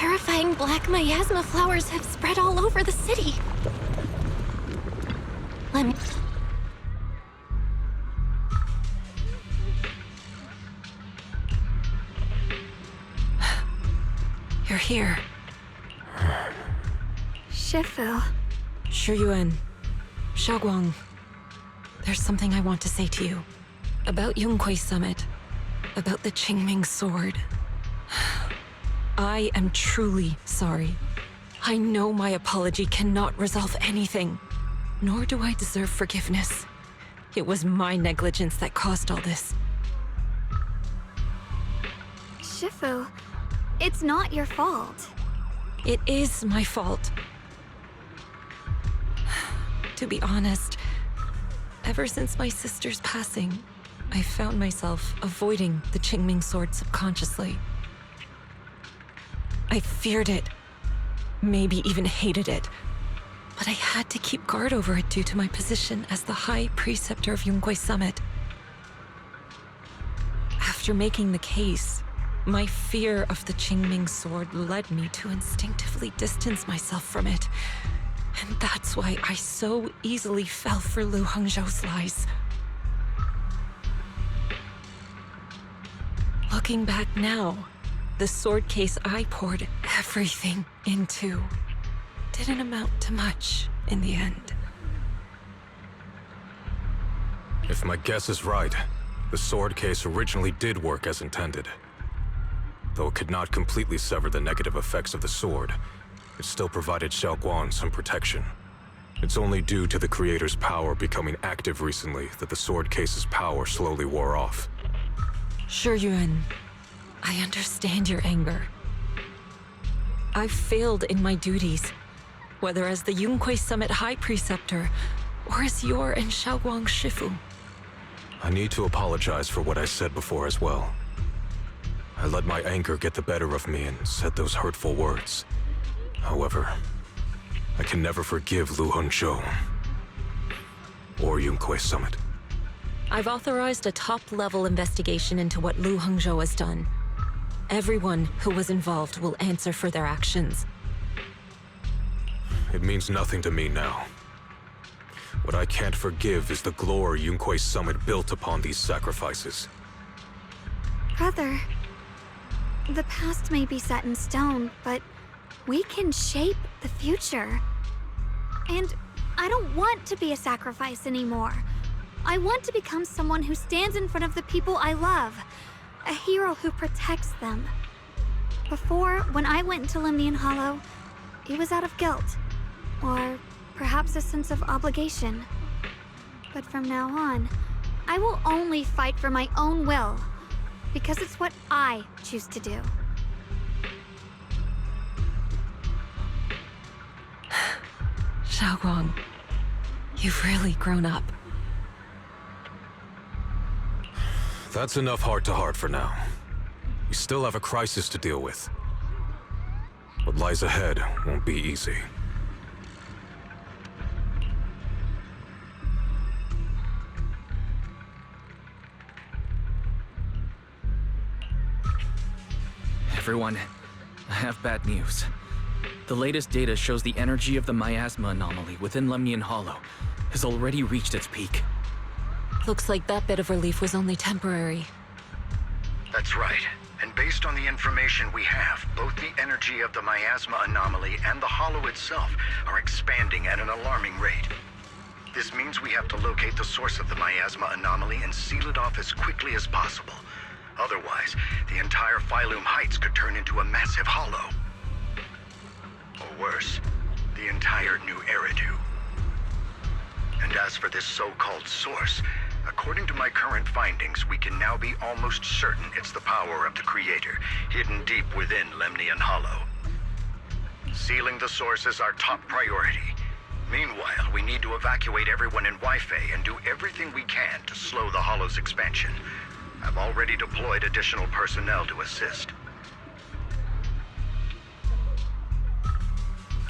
Terrifying black miasma flowers have spread all over the city. Let me... You're here. Shifu. Shuyuan. Xiaoguang. There's something I want to say to you. About Yunquei Summit. About the Qingming sword. I am truly sorry. I know my apology cannot resolve anything. Nor do I deserve forgiveness. It was my negligence that caused all this. Shifu, it's not your fault. It is my fault. To be honest, ever since my sister's passing, I found myself avoiding the Qingming sword subconsciously. I feared it, maybe even hated it, but I had to keep guard over it due to my position as the High Preceptor of Yunquei Summit. After making the case, my fear of the Qingming sword led me to instinctively distance myself from it. And that's why I so easily fell for Lu Hangzhou's lies. Looking back now, the sword case I poured everything into didn't amount to much in the end. If my guess is right, the sword case originally did work as intended. Though it could not completely sever the negative effects of the sword, it still provided Xiaoguang some protection. It's only due to the creator's power becoming active recently that the sword case's power slowly wore off. Shuyuan, I understand your anger. I've failed in my duties, whether as the Yunquei Summit High Preceptor, or as your and Xiaoguang's Shifu. I need to apologize for what I said before as well. I let my anger get the better of me and said those hurtful words. However, I can never forgive Lu Hangzhou or Yunquei Summit. I've authorized a top-level investigation into what Lu Hangzhou has done. Everyone who was involved will answer for their actions. It means nothing to me now. What I can't forgive is the glory Yunquei Summit built upon these sacrifices. Brother, the past may be set in stone, but we can shape the future. And I don't want to be a sacrifice anymore. I want to become someone who stands in front of the people I love. A hero who protects them. Before, when I went into Lemnian Hollow, it was out of guilt. Or perhaps a sense of obligation. But from now on, I will only fight for my own will. Because it's what I choose to do. Xiaoguang, you've really grown up. That's enough heart-to-heart for now. You still have a crisis to deal with. What lies ahead won't be easy. Everyone, I have bad news. The latest data shows the energy of the miasma anomaly within Lemnian Hollow has already reached its peak. Looks like that bit of relief was only temporary. That's right. And based on the information we have, both the energy of the miasma anomaly and the hollow itself are expanding at an alarming rate. This means we have to locate the source of the miasma anomaly and seal it off as quickly as possible. Otherwise, the entire Phylum Heights could turn into a massive hollow. Or worse, the entire New Eridu. And as for this so-called source, according to my current findings, we can now be almost certain it's the power of the Creator, hidden deep within Lemnian Hollow. Sealing the source is our top priority. Meanwhile, we need to evacuate everyone in Weifei and do everything we can to slow the Hollow's expansion. I've already deployed additional personnel to assist.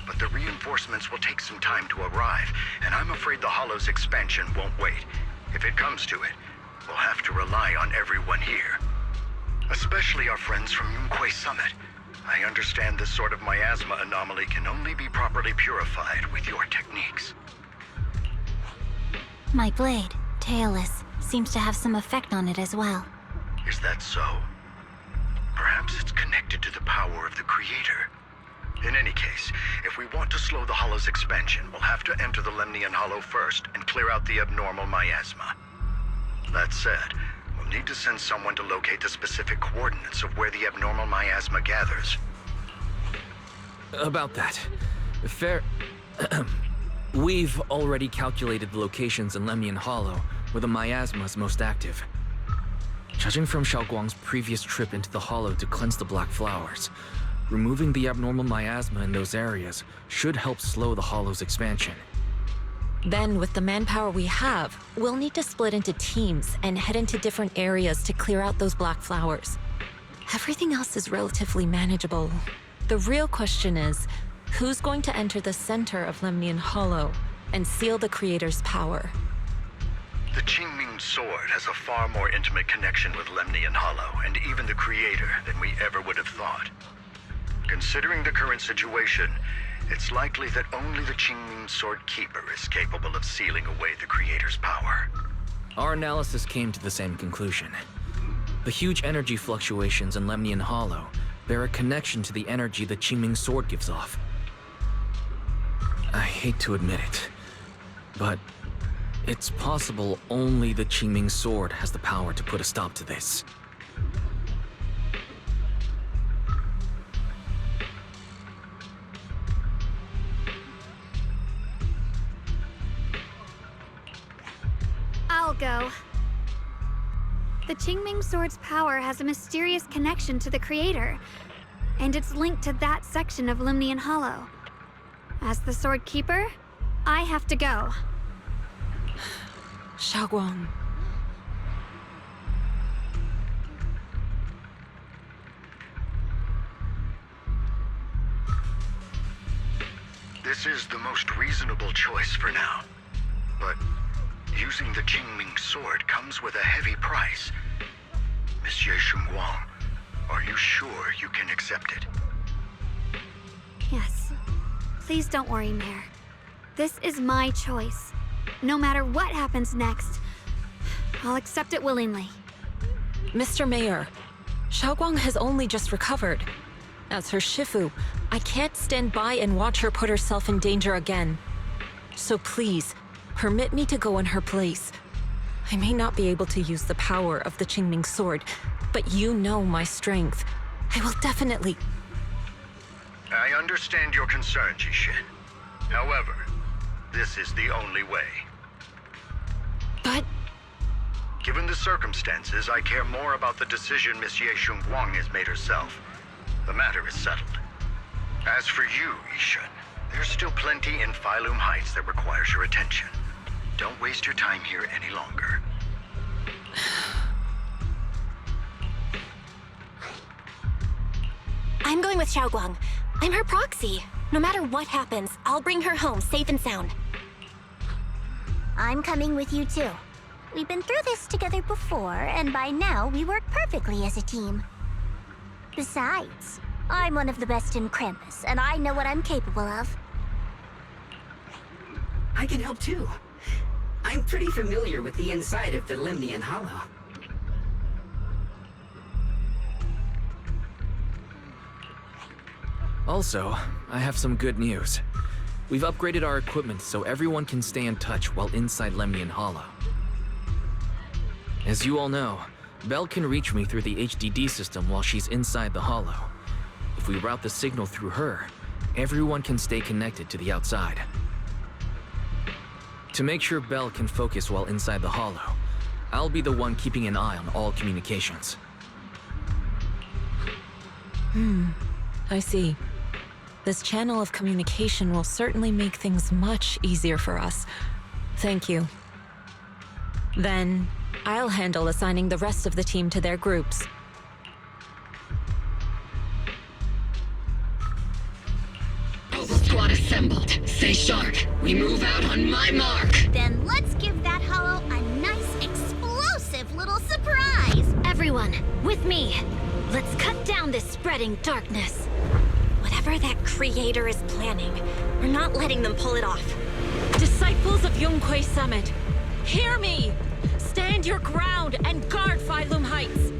But the reinforcements will take some time to arrive, and I'm afraid the Hollow's expansion won't wait. If it comes to it, we'll have to rely on everyone here. Especially our friends from Yunquei Summit. I understand this sort of miasma anomaly can only be properly purified with your techniques. My blade, tailless, seems to have some effect on it as well. Is that so? Perhaps it's connected to the power of the Creator. In any case, if we want to slow the Hollow's expansion, we'll have to enter the Lemnian Hollow first and clear out the abnormal miasma. That said, we'll need to send someone to locate the specific coordinates of where the abnormal miasma gathers. About that. Fair... We've already calculated the locations in Lemnian Hollow where the miasma is most active. Judging from Xiaoguang's previous trip into the Hollow to cleanse the Black Flowers, removing the abnormal miasma in those areas should help slow the Hollow's expansion. Then, with the manpower we have, we'll need to split into teams and head into different areas to clear out those Black Flowers. Everything else is relatively manageable. The real question is, who's going to enter the center of Lemnian Hollow and seal the Creator's power? The Qingming Sword has a far more intimate connection with Lemnian Hollow and even the Creator than we ever would have thought. Considering the current situation, it's likely that only the Qingming Sword Keeper is capable of sealing away the Creator's power. Our analysis came to the same conclusion. The huge energy fluctuations in Lemnian Hollow bear a connection to the energy the Qingming Sword gives off. I hate to admit it, but it's possible only the Qingming Sword has the power to put a stop to this. I'll go. The Qingming Sword's power has a mysterious connection to the Creator, and it's linked to that section of Lemnian Hollow. As the Sword Keeper, I have to go. Xiaoguang. This is the most reasonable choice for now. But using the Qingming Sword comes with a heavy price. Monsieur Xinguang, are you sure you can accept it? Yes. Please don't worry, Mayor. This is my choice. No matter what happens next, I'll accept it willingly. Mr. Mayor, Xiaoguang has only just recovered. As her Shifu, I can't stand by and watch her put herself in danger again. So please, permit me to go in her place. I may not be able to use the power of the Qingming Sword, but you know my strength. I will definitely... I understand your concern, Jishin. However, this is the only way. But... Given the circumstances, I care more about the decision Miss Ye Xinguang has made herself. The matter is settled. As for you, Yishun, there's still plenty in Phylum Heights that requires your attention. Don't waste your time here any longer. I'm going with Xiaoguang. I'm her proxy. No matter what happens, I'll bring her home safe and sound. I'm coming with you too. We've been through this together before, and by now we work perfectly as a team. Besides, I'm one of the best in Krampus, and I know what I'm capable of. I can help too. I'm pretty familiar with the inside of the Lemnian Hollow. Also, I have some good news. We've upgraded our equipment so everyone can stay in touch while inside Lemnian Hollow. As you all know, Belle can reach me through the HDD system while she's inside the Hollow. If we route the signal through her, everyone can stay connected to the outside. To make sure Belle can focus while inside the Hollow, I'll be the one keeping an eye on all communications. I see. This channel of communication will certainly make things much easier for us. Thank you. Then, I'll handle assigning the rest of the team to their groups. Puzzle squad assembled. Stay sharp. We move out on my mark. Then let's give that hollow a nice, explosive little surprise! Everyone, with me! Let's cut down this spreading darkness. Whatever that creator is planning, we're not letting them pull it off. Disciples of Yunquay Summit, hear me! Stand your ground and guard Phylum Heights!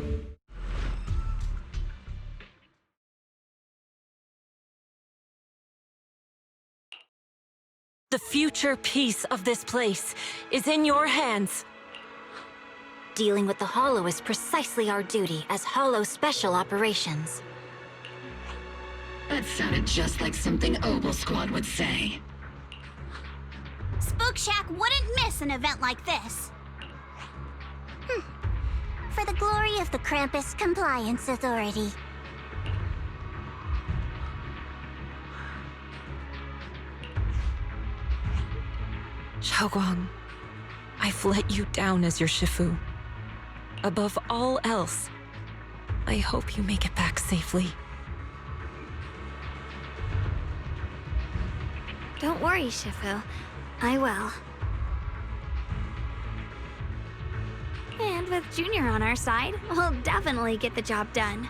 The future peace of this place is in your hands. Dealing with the Hollow is precisely our duty as Hollow Special Operations. That sounded just like something Obel Squad would say. Spook Shack wouldn't miss an event like this. For the glory of the Krampus Compliance Authority. Xiaoguang, I've let you down as your Shifu. Above all else, I hope you make it back safely. Don't worry, Shifu. I will. And with Junior on our side, we'll definitely get the job done.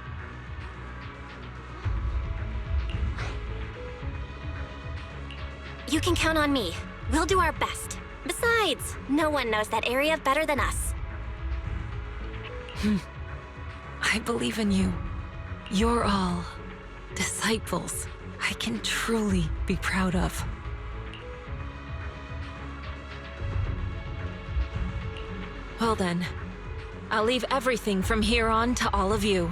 You can count on me. We'll do our best. Besides, no one knows that area better than us. I believe in you. You're all disciples I can truly be proud of. Well then, I'll leave everything from here on to all of you.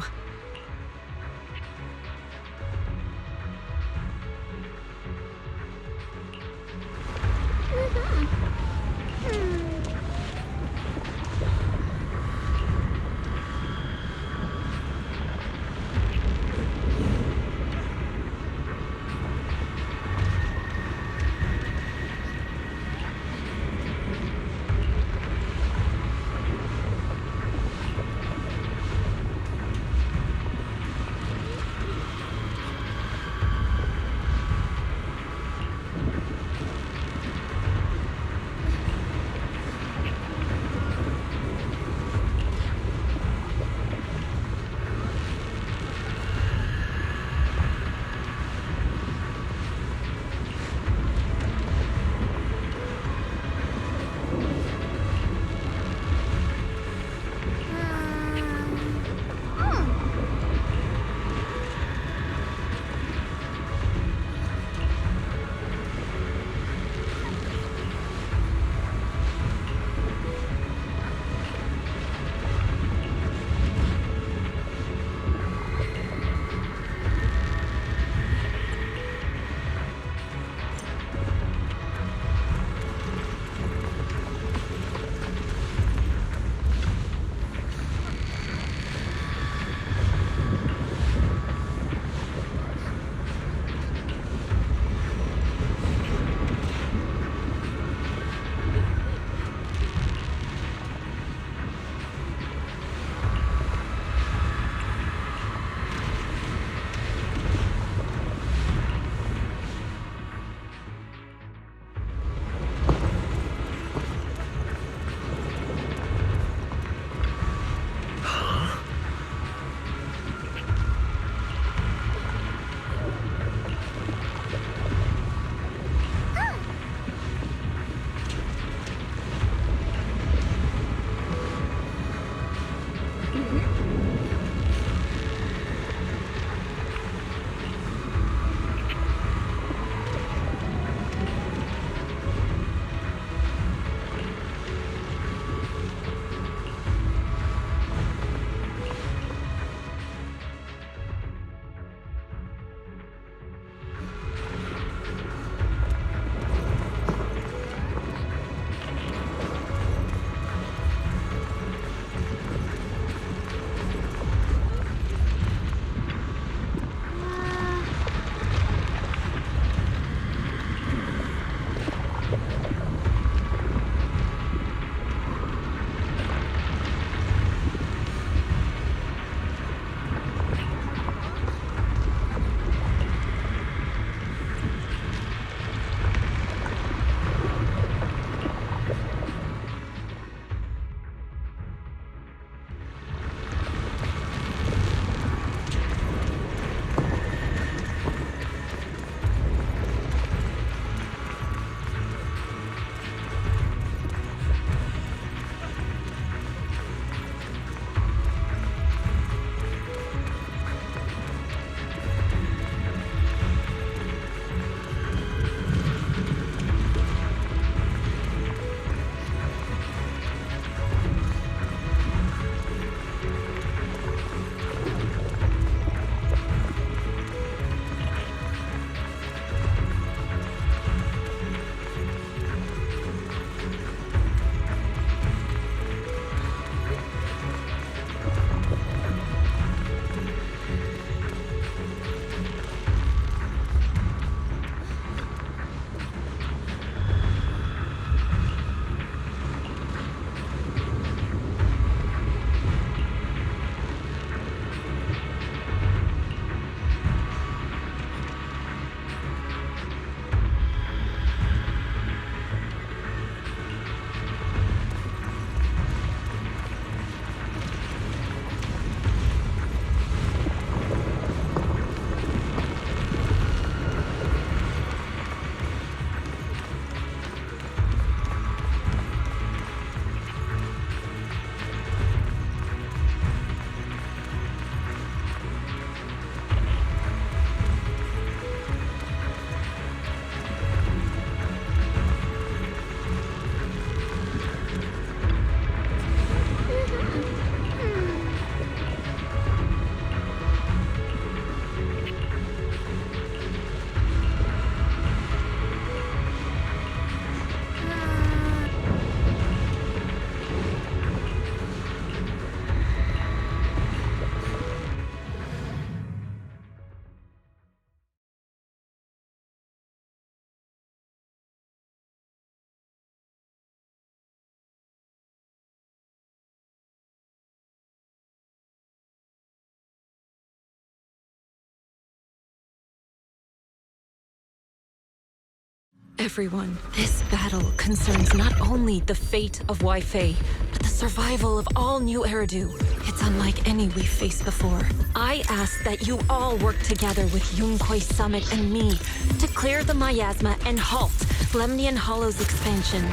Everyone, this battle concerns not only the fate of Wei-Fei, but the survival of all New Eridu. It's unlike any we've faced before. I ask that you all work together with Yunquei Summit and me to clear the miasma and halt Lemnian Hollow's expansion.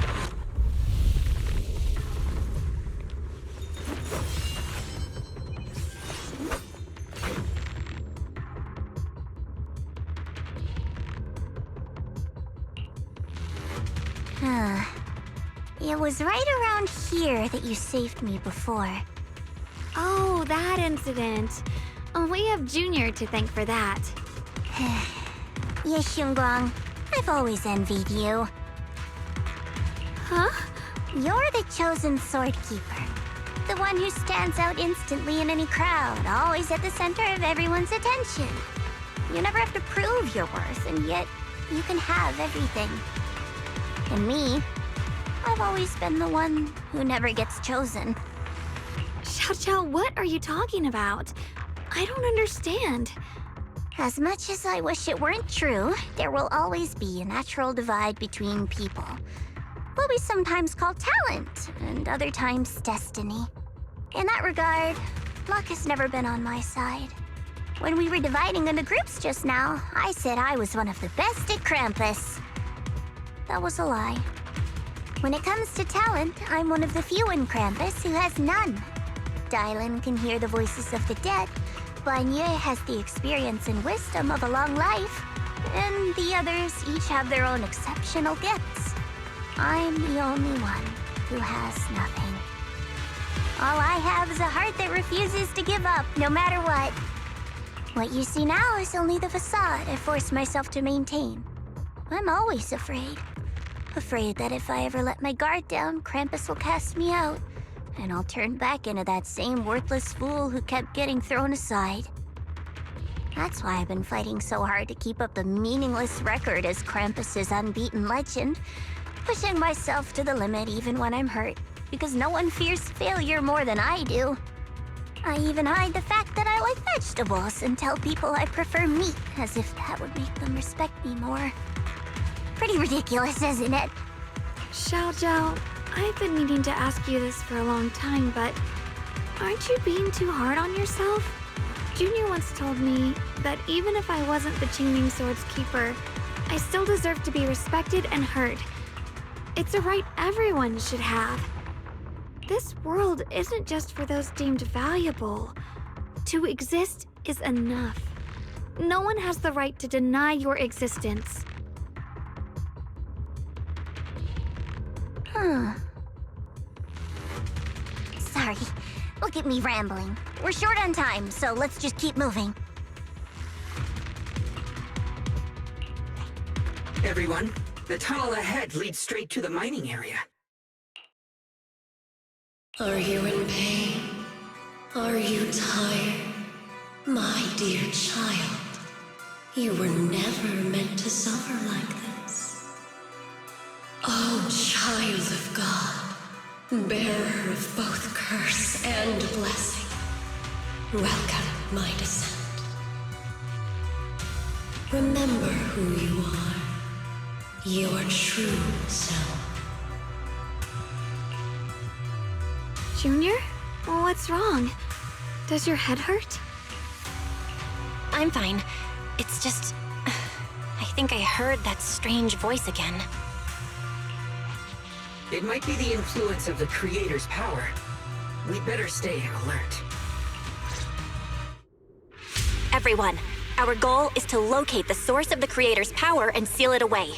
It was right around here that you saved me before. Oh, that incident. We have Junior to thank for that. Yes, Xingguang. I've always envied you. Huh? You're the chosen sword keeper. The one who stands out instantly in any crowd, always at the center of everyone's attention. You never have to prove your worth, and yet you can have everything. And me, I've always been the one who never gets chosen. Xiao, what are you talking about? I don't understand. As much as I wish it weren't true, there will always be a natural divide between people. What we sometimes call talent, and other times destiny. In that regard, luck has never been on my side. When we were dividing into groups just now, I said I was one of the best at Krampus. That was a lie. When it comes to talent, I'm one of the few in Krampus who has none. Dylan can hear the voices of the dead, Banye has the experience and wisdom of a long life, and the others each have their own exceptional gifts. I'm the only one who has nothing. All I have is a heart that refuses to give up, no matter what. What you see now is only the facade I forced myself to maintain. I'm always afraid. Afraid that if I ever let my guard down, Krampus will cast me out, and I'll turn back into that same worthless fool who kept getting thrown aside. That's why I've been fighting so hard to keep up the meaningless record as Krampus's unbeaten legend, pushing myself to the limit even when I'm hurt, because no one fears failure more than I do. I even hide the fact that I like vegetables and tell people I prefer meat, as if that would make them respect me more. Pretty ridiculous, isn't it? Xiao, I've been needing to ask you this for a long time, but aren't you being too hard on yourself? Junior once told me that even if I wasn't the Qingming Sword's keeper, I still deserve to be respected and heard. It's a right everyone should have. This world isn't just for those deemed valuable. To exist is enough. No one has the right to deny your existence. Sorry. Look at me rambling. We're short on time, so let's just keep moving. Everyone, the tunnel ahead leads straight to the mining area. Are you in pain? Are you tired? My dear child, you were never meant to suffer like this. Oh, child of God, bearer of both curse and blessing, welcome my descent. Remember who you are, your true self. Junior? What's wrong? Does your head hurt? I'm fine. It's just... I think I heard that strange voice again. It might be the influence of the Creator's power. We'd better stay alert. Everyone, our goal is to locate the source of the Creator's power and seal it away.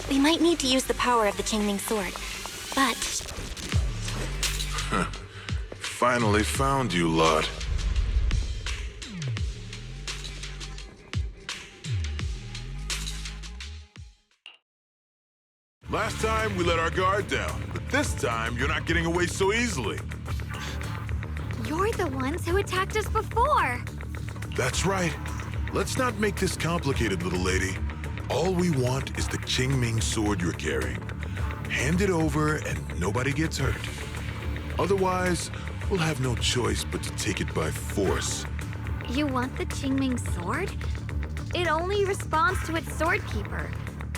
We might need to use the power of the Qingming Sword, but... Finally found you, lot. Last time, we let our guard down, but this time, you're not getting away so easily. You're the ones who attacked us before! That's right. Let's not make this complicated, little lady. All we want is the Qingming Sword you're carrying. Hand it over and nobody gets hurt. Otherwise, we'll have no choice but to take it by force. You want the Qingming Sword? It only responds to its sword keeper.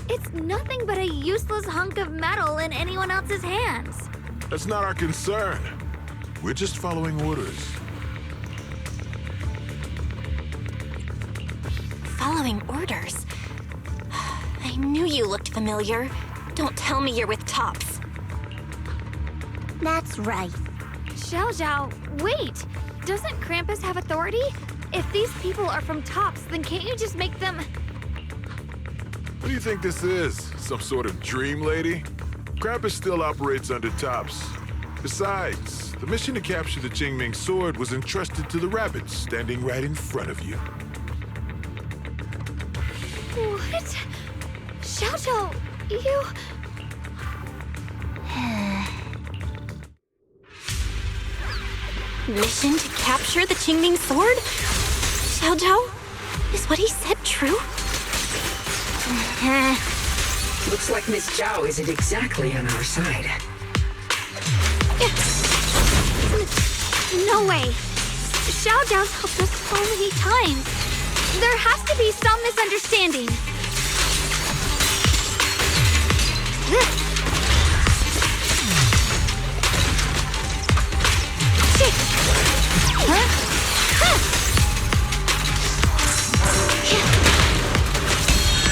It's nothing but a useless hunk of metal in anyone else's hands. That's not our concern. We're just following orders. Following orders? I knew you looked familiar. Don't tell me you're with Tops. That's right. Xiao Zhao, wait! Doesn't Krampus have authority? If these people are from Tops, then can't you just make them... What do you think this is? Some sort of dream lady? Krampus still operates under Tops. Besides, the mission to capture the Qingming sword was entrusted to the rabbits standing right in front of you. What? Xiao Zhao, you... Mission to capture the Qingming sword? Xiao Zhao? Is what he said true? Looks like Miss Zhao isn't exactly on our side. No way! Xiao Zhao's helped us so many times. There has to be some misunderstanding. Shit! Huh?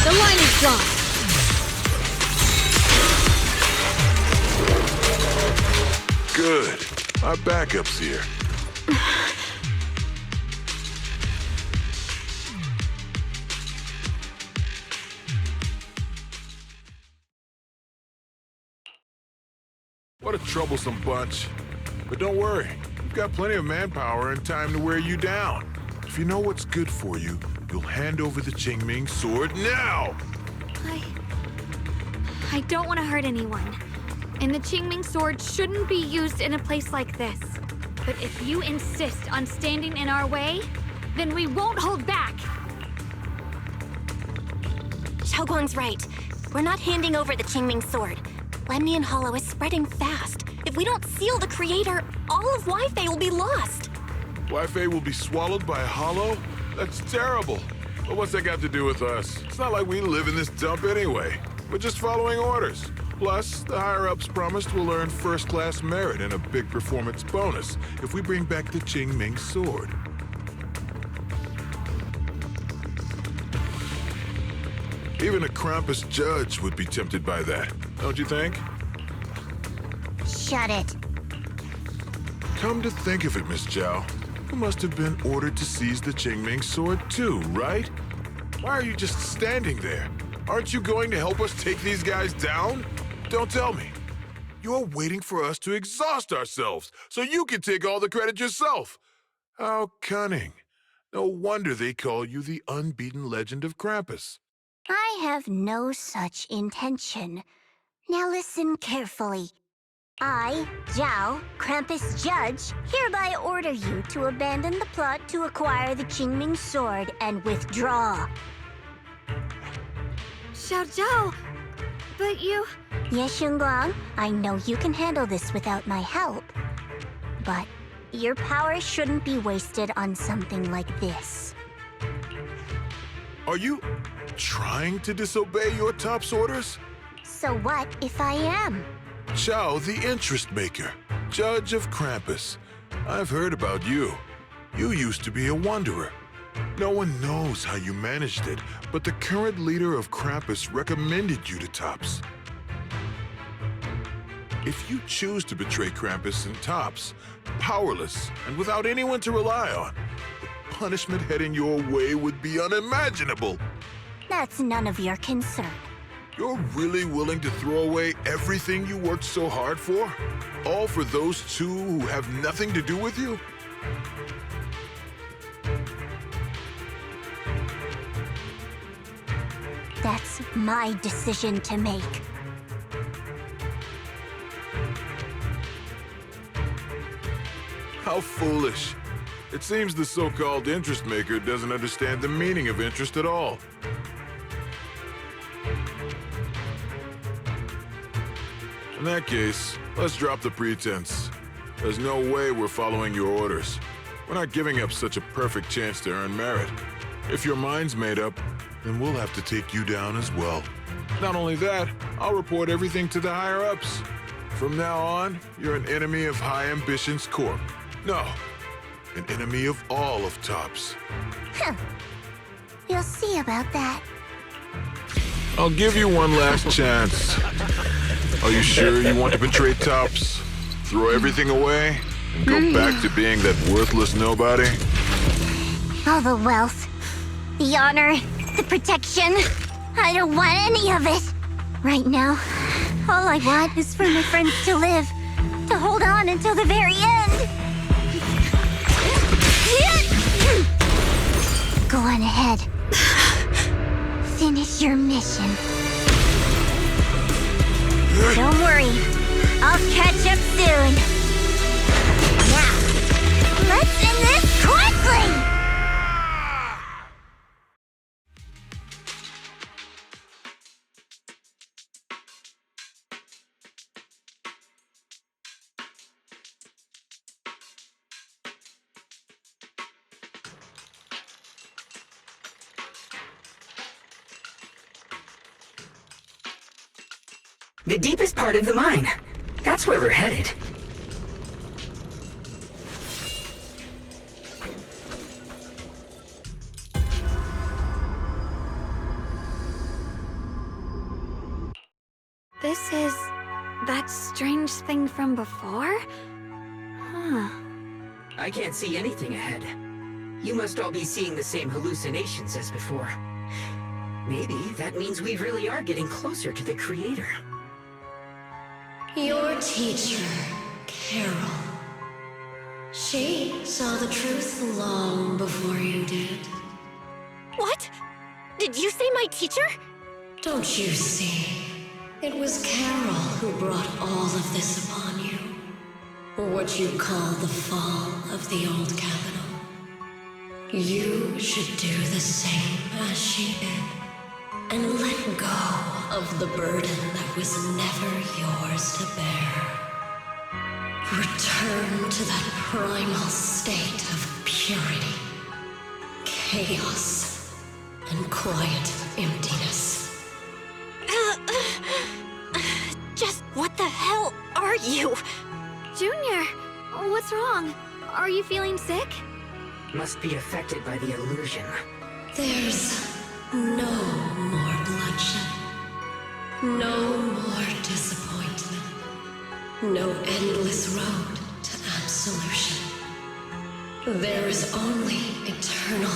The line is drawn. Good. Our backup's here. What a troublesome bunch. But don't worry, we've got plenty of manpower and time to wear you down. If you know what's good for you, you'll hand over the Qingming sword now! I don't want to hurt anyone. And the Qingming sword shouldn't be used in a place like this. But if you insist on standing in our way, then we won't hold back. Xiao Guang's right. We're not handing over the Qingming sword. Lemnian Hollow is spreading fast. If we don't seal the creator, all of Wi-Fi will be lost. Wi-Fi will be swallowed by a hollow? That's terrible. But what's that got to do with us? It's not like we live in this dump anyway. We're just following orders. Plus, the higher-ups promised we'll earn first-class merit and a big performance bonus if we bring back the Qingming sword. Even a Krampus judge would be tempted by that, don't you think? Shut it. Come to think of it, Miss Zhao, you must have been ordered to seize the Qingming sword too, right? Why are you just standing there? Aren't you going to help us take these guys down? Don't tell me. You're waiting for us to exhaust ourselves so you can take all the credit yourself. How cunning. No wonder they call you the unbeaten legend of Krampus. I have no such intention. Now listen carefully. I, Zhao, Krampus Judge, hereby order you to abandon the plot to acquire the Qingming sword and withdraw. Xiao Zhao, but you... Yes, Xingguang, I know you can handle this without my help. But your power shouldn't be wasted on something like this. Are you trying to disobey your top's orders? So what if I am? Zhao, the interest maker, judge of Krampus. I've heard about you. You used to be a wanderer. No one knows how you managed it, but the current leader of Krampus recommended you to Tops. If you choose to betray Krampus and Tops, powerless and without anyone to rely on, the punishment heading your way would be unimaginable. That's none of your concern. You're really willing to throw away everything you worked so hard for? All for those two who have nothing to do with you? That's my decision to make. How foolish. It seems the so-called interest maker doesn't understand the meaning of interest at all. In that case, let's drop the pretense. There's no way we're following your orders. We're not giving up such a perfect chance to earn merit. If your mind's made up, then we'll have to take you down as well. Not only that, I'll report everything to the higher-ups. From now on, you're an enemy of High Ambitions Corp. No, an enemy of all of TOPS. Huh. We'll see about that. I'll give you one last chance. Are you sure you want to betray TOPS? Throw everything away and go back to being that worthless nobody? All the wealth, the honor, the protection. I don't want any of it. Right now, all I want is for my friends to live, to hold on until the very end. Go on ahead. Finish your mission. Don't worry, I'll catch up soon. Now, let's end this quickly! The deepest part of the mine. That's where we're headed. This is that strange thing from before? Huh. I can't see anything ahead. You must all be seeing the same hallucinations as before. Maybe that means we really are getting closer to the Creator. Your teacher, Carol. She saw the truth long before you did. What? Did you say my teacher? Don't you see? It was Carol who brought all of this upon you. What you call the fall of the old capital. You should do the same as she did. And let go of the burden that was never yours to bear. Return to that primal state of purity, chaos, and quiet emptiness. Just what the hell are you? Junior, what's wrong? Are you feeling sick? Must be affected by the illusion. There's no more bloodshed. No more disappointment. No endless road to absolution. There is only eternal,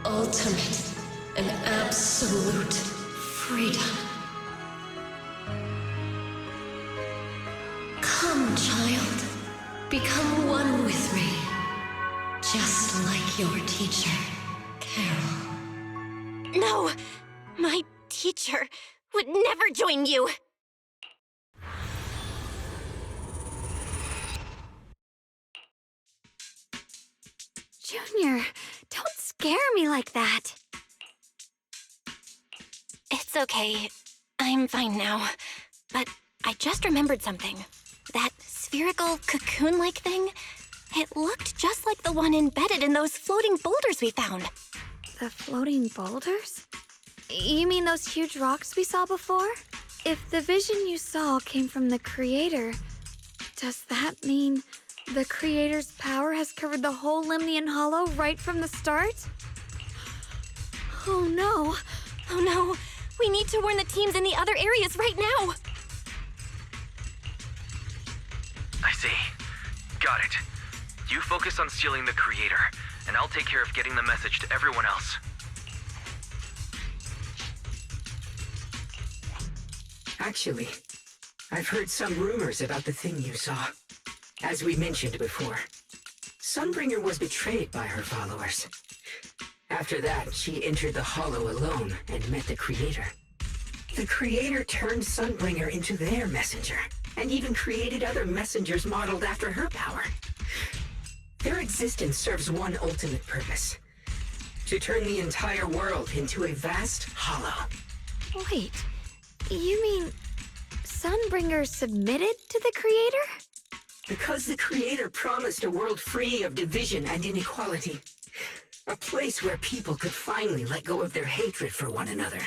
ultimate, and absolute freedom. Come, child. Become one with me. Just like your teacher, Carol. No! My teacher would never join you! Junior, don't scare me like that. It's okay. I'm fine now. But I just remembered something. That spherical cocoon-like thing, it looked just like the one embedded in those floating boulders we found. The floating boulders? You mean those huge rocks we saw before? If the vision you saw came from the Creator, does that mean the Creator's power has covered the whole Lemnian Hollow right from the start? Oh no. Oh no, we need to warn the teams in the other areas right now. I see. Got it. You focus on stealing the Creator, and I'll take care of getting the message to everyone else. Actually, I've heard some rumors about the thing you saw. As we mentioned before, Sunbringer was betrayed by her followers. After that, she entered the Hollow alone and met the Creator. The Creator turned Sunbringer into their messenger, and even created other messengers modeled after her power. Their existence serves one ultimate purpose: to turn the entire world into a vast hollow. Wait, you mean Sunbringer submitted to the Creator? Because the Creator promised a world free of division and inequality. A place where people could finally let go of their hatred for one another.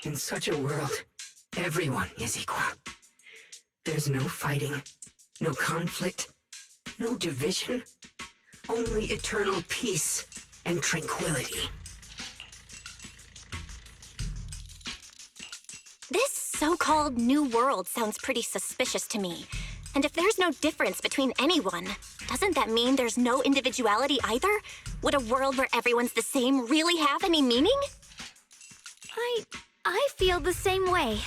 In such a world, everyone is equal. There's no fighting, no conflict, no division, only eternal peace and tranquility. This so-called new world sounds pretty suspicious to me. And if there's no difference between anyone, doesn't that mean there's no individuality either? Would a world where everyone's the same really have any meaning? I feel the same way.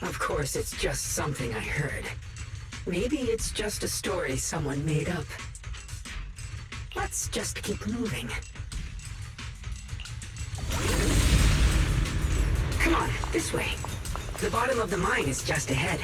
Of course, it's just something I heard. Maybe it's just a story someone made up. Let's just keep moving. Come on, this way. The bottom of the mine is just ahead.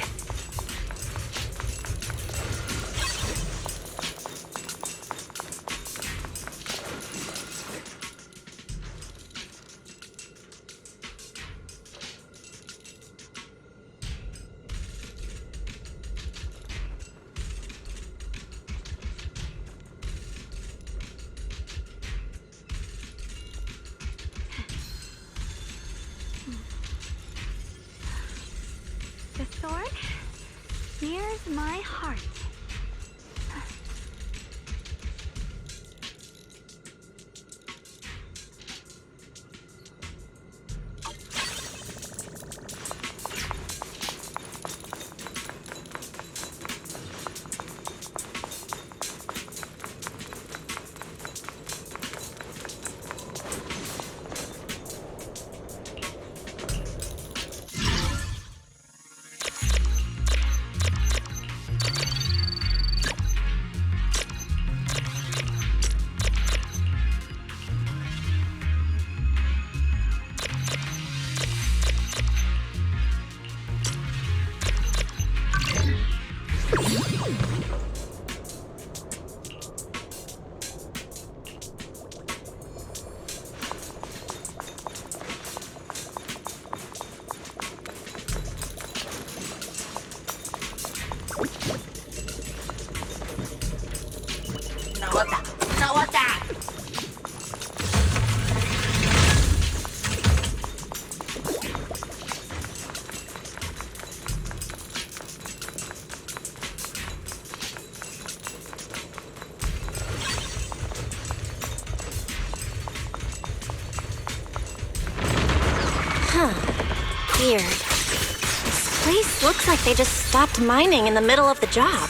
The sword? Here's my heart. Weird. This place looks like they just stopped mining in the middle of the job.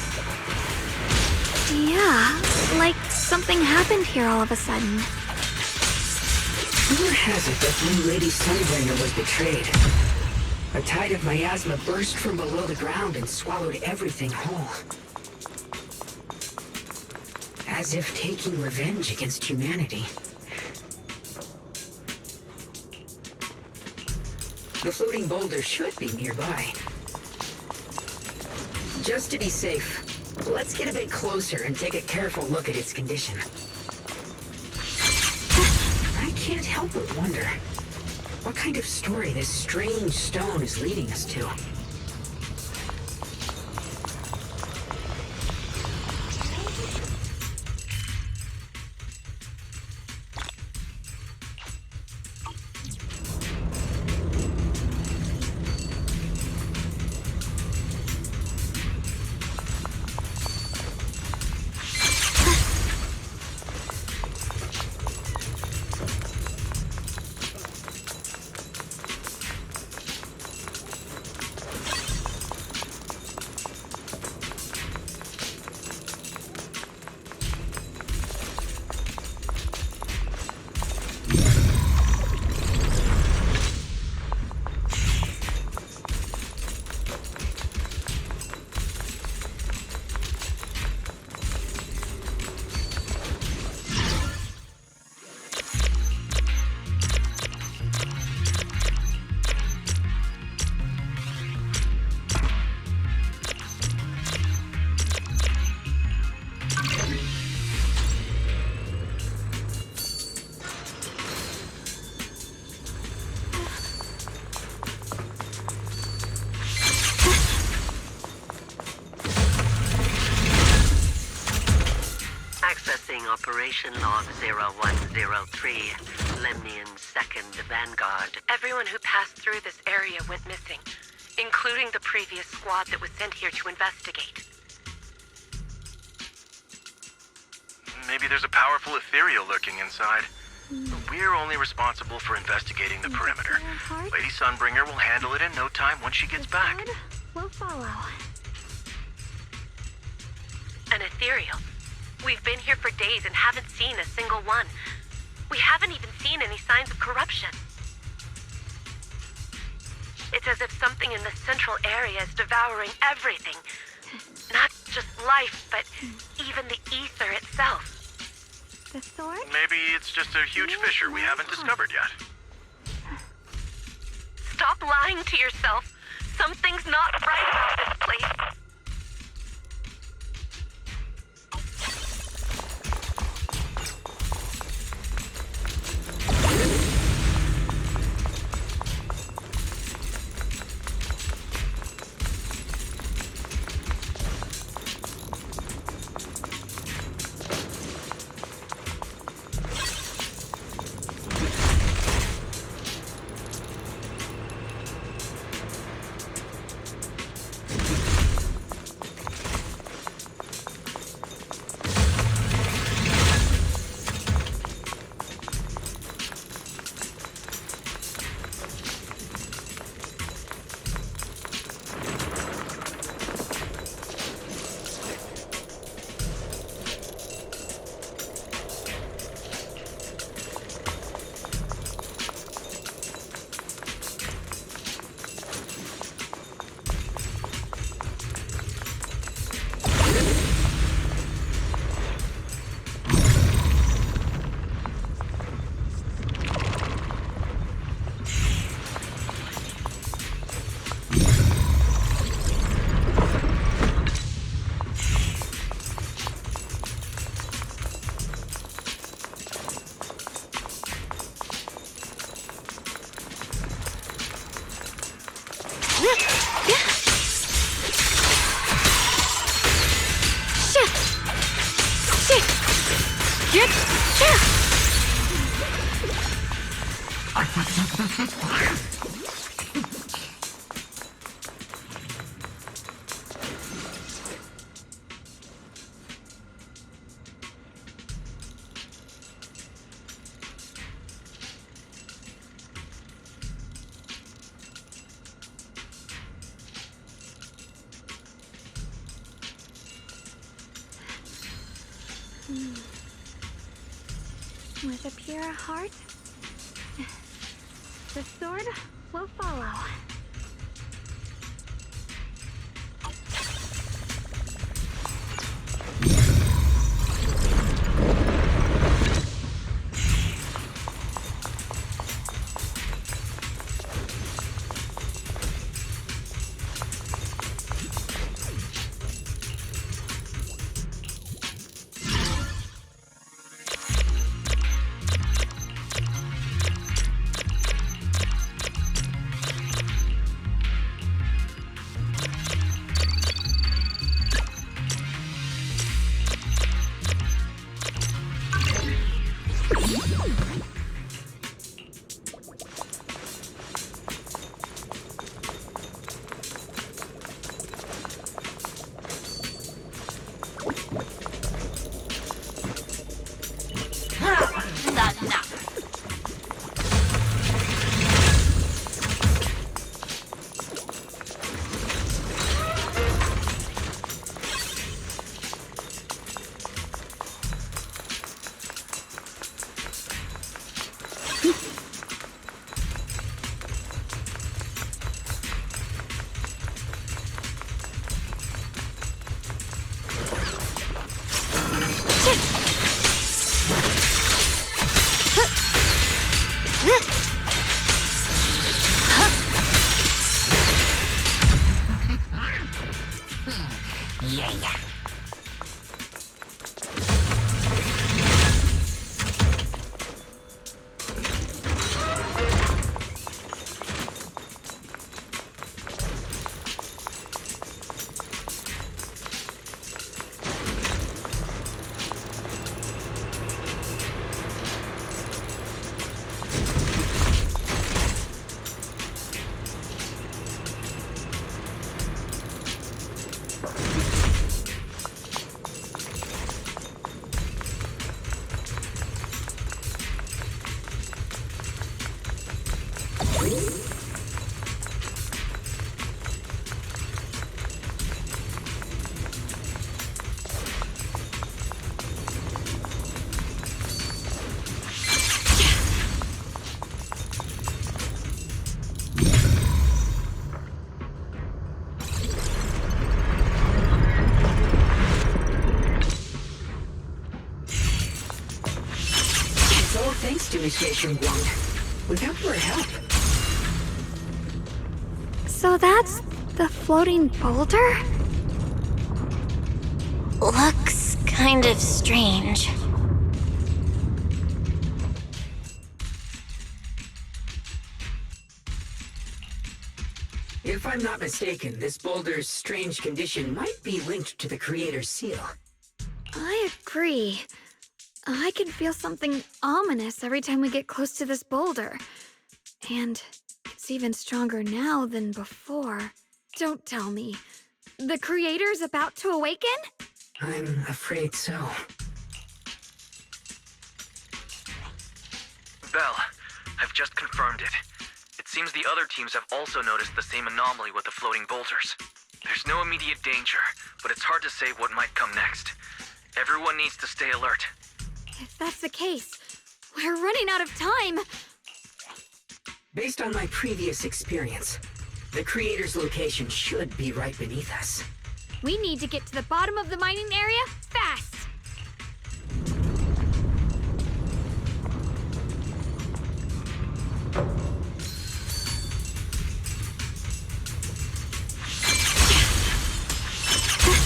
Yeah, like something happened here all of a sudden. Rumor has it that Blue Lady Sunbringer was betrayed. A tide of miasma burst from below the ground and swallowed everything whole. As if taking revenge against humanity. The floating boulder should be nearby. Just to be safe, let's get a bit closer and take a careful look at its condition. I can't help but wonder what kind of story this strange stone is leading us to. Operation Log 0103, Lemnian 2nd Vanguard. Everyone who passed through this area went missing, including the previous squad that was sent here to investigate. Maybe there's a powerful ethereal lurking inside. We're only responsible for investigating the perimeter. Lady Sunbringer will handle it in no time once she gets back. We'll follow. An ethereal. We've been here for days and haven't seen a single one. We haven't even seen any signs of corruption. It's as if something in the central area is devouring everything. Not just life, but even the ether itself. The sword? Maybe it's just a huge fissure we haven't discovered yet. Stop lying to yourself. Something's not right about this place. With a pure heart, the sword will follow. first initiation wand. Without your help. So that's the floating boulder? Looks kind of strange. If I'm not mistaken, this boulder's strange condition might be linked to the Creator's seal. I agree. I can feel something ominous every time we get close to this boulder. And it's even stronger now than before. Don't tell me. The Creator's about to awaken? I'm afraid so. Belle, I've just confirmed it. It seems the other teams have also noticed the same anomaly with the floating boulders. There's no immediate danger, but it's hard to say what might come next. Everyone needs to stay alert. If that's the case, we're running out of time. Based on my previous experience, the Creator's location should be right beneath us. We need to get to the bottom of the mining area fast.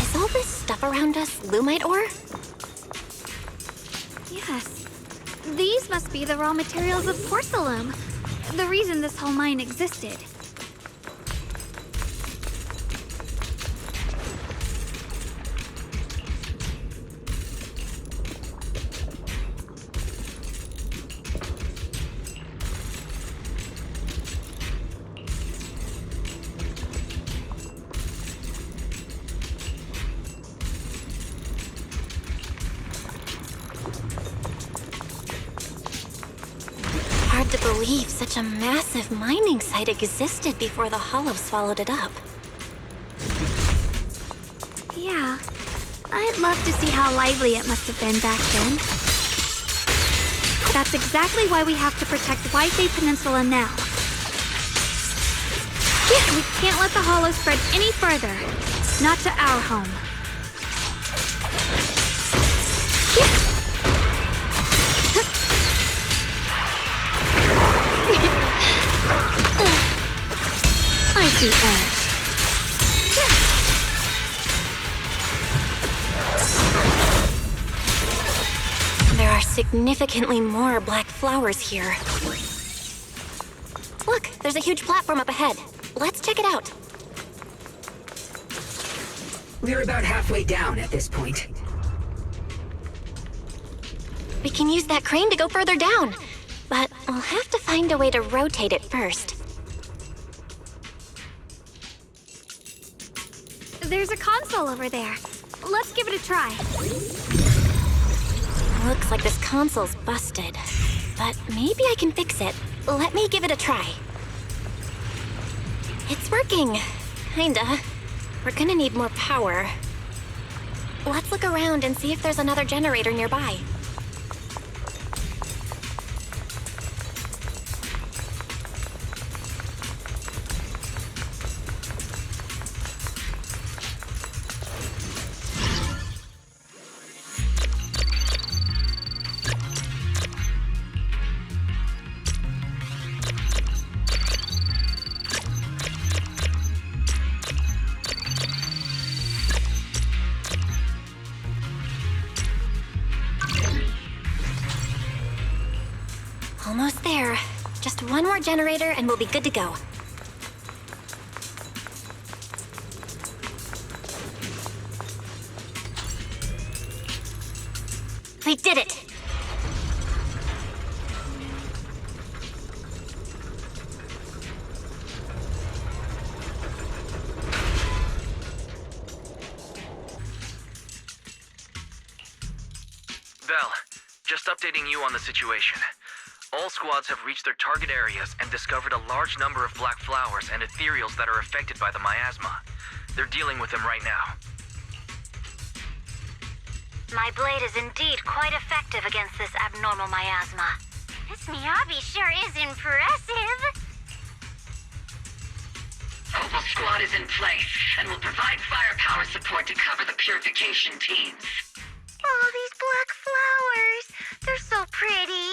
Is all this stuff around us Lumite ore? Yes. These must be the raw materials of porcelain. The reason this whole mine existed. Hard to believe such a massive mining site existed before the Hollow swallowed it up. Yeah. I'd love to see how lively it must have been back then. That's exactly why we have to protect Whitebay Peninsula now. We can't let the Hollow spread any further. Not to our home. I see that. There are significantly more black flowers here. Look, there's a huge platform up ahead. Let's check it out. We're about halfway down at this point. We can use that crane to go further down, but we'll have to find a way to rotate it first. There's a console over there. Let's give it a try. Looks like this console's busted, but maybe I can fix it. Let me give it a try. It's working. Kinda. We're gonna need more power. Let's look around and see if there's another generator nearby. Almost there. Just one more generator and we'll be good to go. We did it! Val, just updating you on the situation. All squads have reached their target areas and discovered a large number of black flowers and ethereals that are affected by the miasma. They're dealing with them right now. My blade is indeed quite effective against this abnormal miasma. This Miyabi sure is impressive. Opal Squad is in place and will provide firepower support to cover the purification teams. Oh, these black flowers. They're so pretty.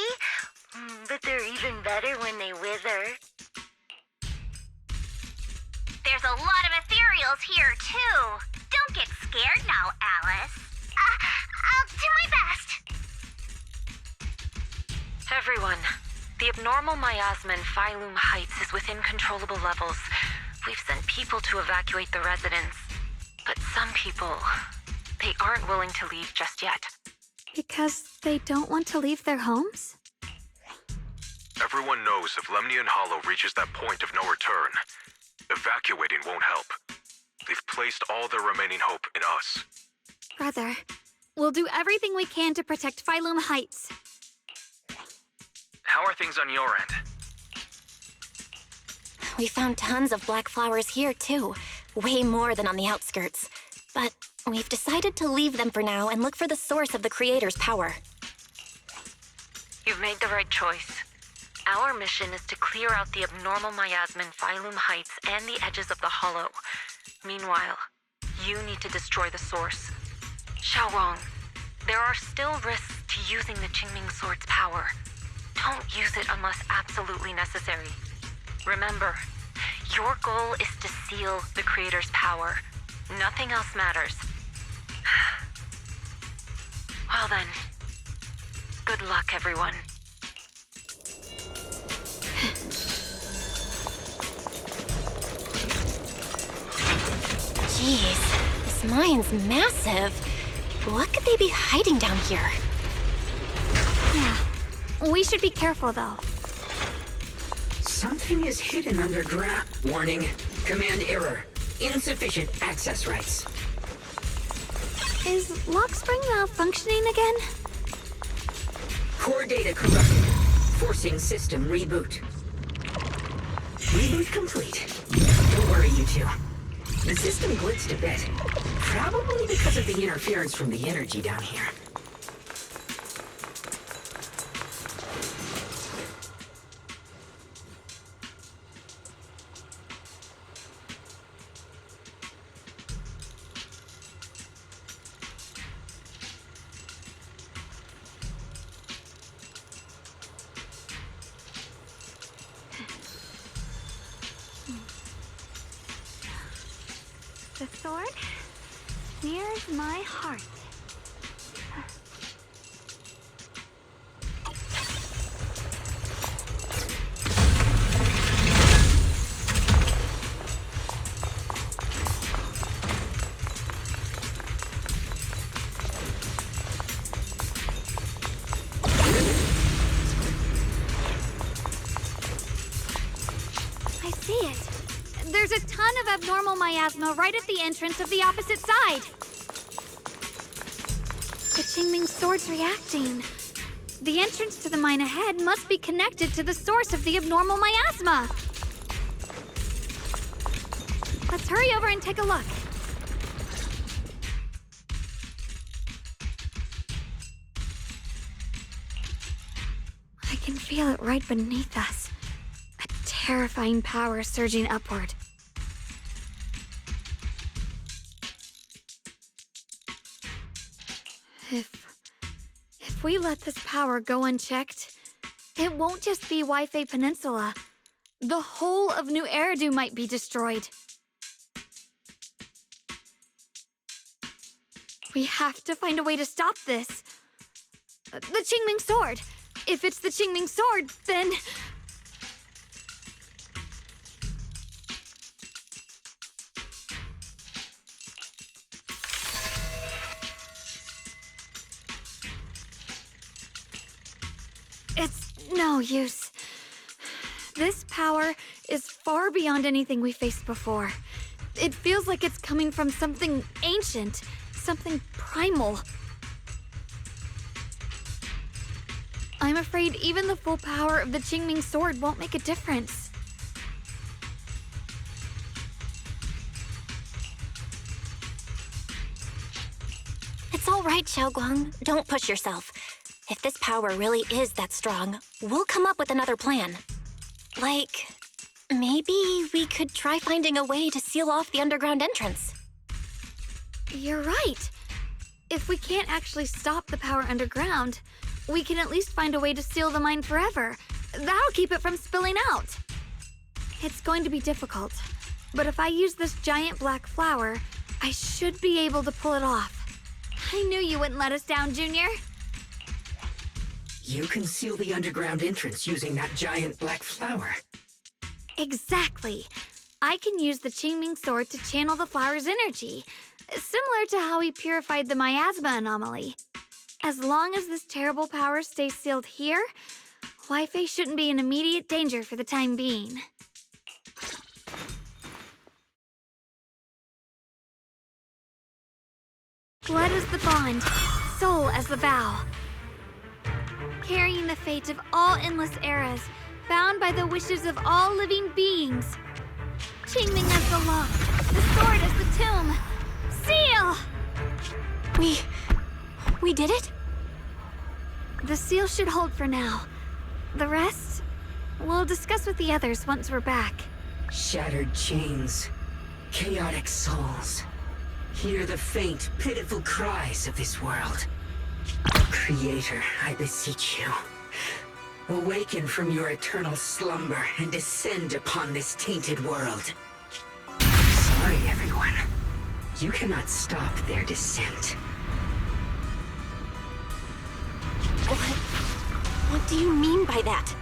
The abnormal miasma in Phylum Heights is within controllable levels. We've sent people to evacuate the residents. But some people, they aren't willing to leave just yet. Because they don't want to leave their homes? Everyone knows if Lemnian Hollow reaches that point of no return, evacuating won't help. They've placed all their remaining hope in us. Brother, we'll do everything we can to protect Phylum Heights. How are things on your end? We found tons of black flowers here, too. Way more than on the outskirts. But we've decided to leave them for now and look for the source of the Creator's power. You've made the right choice. Our mission is to clear out the abnormal miasma in Phylum Heights and the edges of the Hollow. Meanwhile, you need to destroy the source. Xiaowang, there are still risks to using the Qingming Sword's power. Don't use it unless absolutely necessary. Remember, your goal is to seal the Creator's power. Nothing else matters. Well then, good luck, everyone. Jeez, this mine's massive. What could they be hiding down here? Yeah, we should be careful though. Something is hidden underground. Warning. Command error. Insufficient access rights. Is Lockspring malfunctioning again? Core data corrupted. Forcing system reboot. Reboot complete. Don't worry, you two. The system glitched a bit. Probably because of the interference from the energy down here. The sword nears my heart. I see it. There's a ton of abnormal miasma right at the entrance of the opposite side. The Qingming Sword's reacting. The entrance to the mine ahead must be connected to the source of the abnormal miasma. Let's hurry over and take a look. I can feel it right beneath us. A terrifying power surging upward. If we let this power go unchecked, it won't just be Wi-Fi Peninsula. The whole of New Eridu might be destroyed. We have to find a way to stop this. The Qingming Sword. If it's the Qingming Sword, then... It's no use. This power is far beyond anything we faced before. It feels like it's coming from something ancient, something primal. I'm afraid even the full power of the Qingming Sword won't make a difference. It's all right, Xiaoguang. Don't push yourself. If this power really is that strong, we'll come up with another plan. Like, maybe we could try finding a way to seal off the underground entrance. You're right. If we can't actually stop the power underground, we can at least find a way to seal the mine forever. That'll keep it from spilling out. It's going to be difficult, but if I use this giant black flower, I should be able to pull it off. I knew you wouldn't let us down, Junior. You can seal the underground entrance using that giant black flower. Exactly. I can use the Qingming sword to channel the flower's energy, similar to how he purified the miasma anomaly. As long as this terrible power stays sealed here, Wi-Fi shouldn't be in immediate danger for the time being. Blood as the bond, soul as the vow. Carrying the fate of all endless eras, bound by the wishes of all living beings. Qingming as the lock, the sword as the tomb. Seal! We did it? The seal should hold for now. The rest, we'll discuss with the others once we're back. Shattered chains, chaotic souls. Hear the faint, pitiful cries of this world. Creator, I beseech you. Awaken from your eternal slumber and descend upon this tainted world. Sorry, everyone. You cannot stop their descent. What do you mean by that?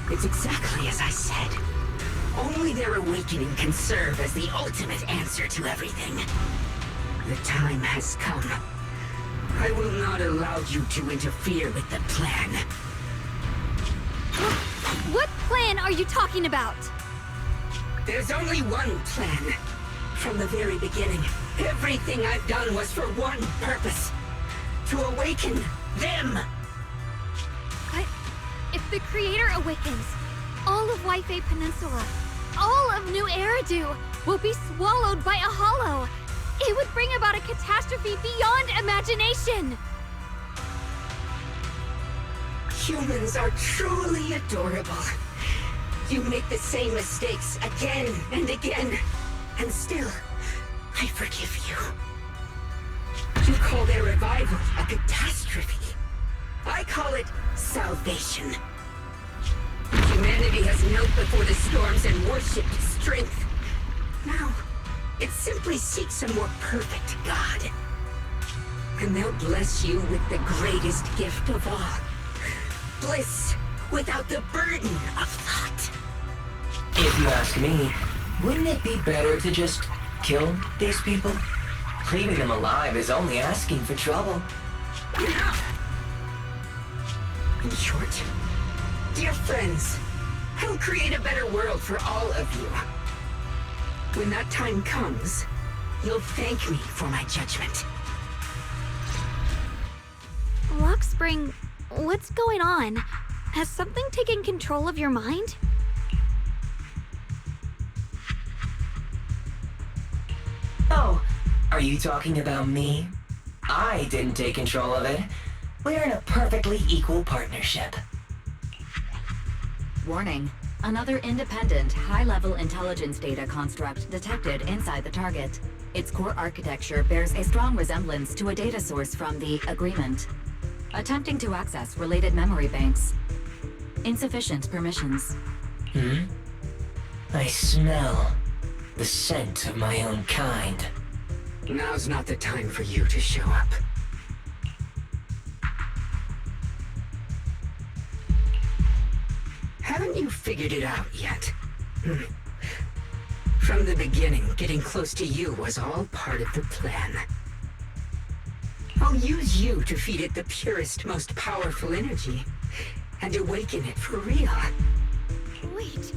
It's exactly as I said. Only their awakening can serve as the ultimate answer to everything. The time has come. I will not allow you to interfere with the plan. What plan are you talking about? There's only one plan. From the very beginning, everything I've done was for one purpose. To awaken them! But if the Creator awakens, all of Wi-Fi Peninsula, all of New Eridu will be swallowed by a hollow. It would bring about a catastrophe beyond imagination. Humans are truly adorable. You make the same mistakes again and again, and still, I forgive you. You call their revival a catastrophe. I call it salvation. Humanity has knelt before the storms and worshipped strength. Now, it simply seeks a more perfect God. And they'll bless you with the greatest gift of all. Bliss without the burden of thought. If you ask me, wouldn't it be better to just kill these people? Leaving them alive is only asking for trouble. In short, dear friends, I'll create a better world for all of you. When that time comes, you'll thank me for my judgment. Lockspring, what's going on? Has something taken control of your mind? Oh, are you talking about me? I didn't take control of it. We're in a perfectly equal partnership. Warning. Another independent, high-level intelligence data construct detected inside the target. Its core architecture bears a strong resemblance to a data source from the Agreement. Attempting to access related memory banks. Insufficient permissions. I smell the scent of my own kind. Now's not the time for you to show up. Haven't you figured it out yet? From the beginning, getting close to you was all part of the plan. I'll use you to feed it the purest, most powerful energy, and awaken it for real. Wait,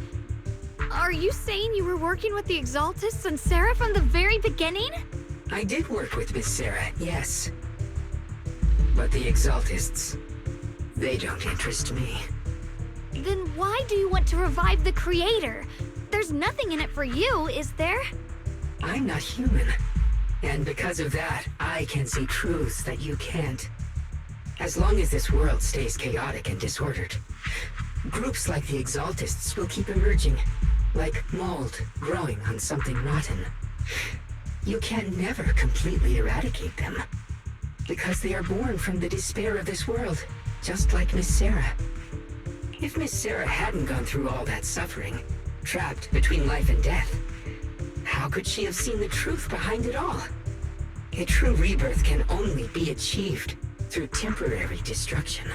are you saying you were working with the Exaltists and Sarah from the very beginning? I did work with Miss Sarah, yes. But the Exaltists, they don't interest me. Then why do you want to revive the Creator? There's nothing in it for you, is there? I'm not human. And because of that, I can see truths that you can't. As long as this world stays chaotic and disordered, groups like the Exaltists will keep emerging, like mold growing on something rotten. You can never completely eradicate them, because they are born from the despair of this world, just like Miss Sarah. If Miss Sarah hadn't gone through all that suffering, trapped between life and death, how could she have seen the truth behind it all? A true rebirth can only be achieved through temporary destruction.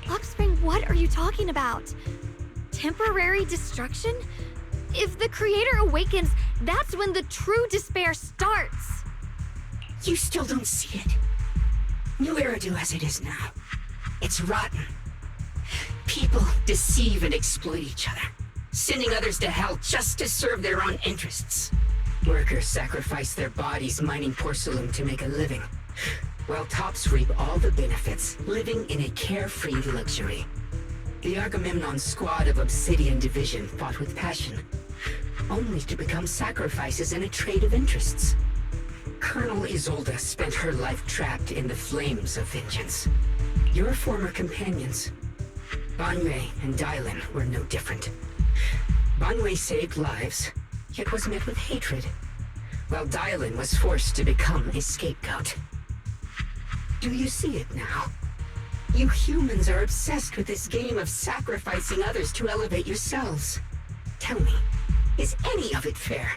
Luxspring, what are you talking about? Temporary destruction? If the Creator awakens, that's when the true despair starts. You still don't see it. New Eridu as it is now. It's rotten. People deceive and exploit each other, sending others to hell just to serve their own interests. Workers sacrifice their bodies mining porcelain to make a living, while tops reap all the benefits, living in a carefree luxury. The Agamemnon squad of Obsidian Division fought with passion, only to become sacrifices in a trade of interests. Colonel Isolde spent her life trapped in the flames of vengeance. Your former companions, Banwei and Dylan, were no different. Banwei saved lives, yet was met with hatred, while Dylan was forced to become a scapegoat. Do you see it now? You humans are obsessed with this game of sacrificing others to elevate yourselves. Tell me, is any of it fair?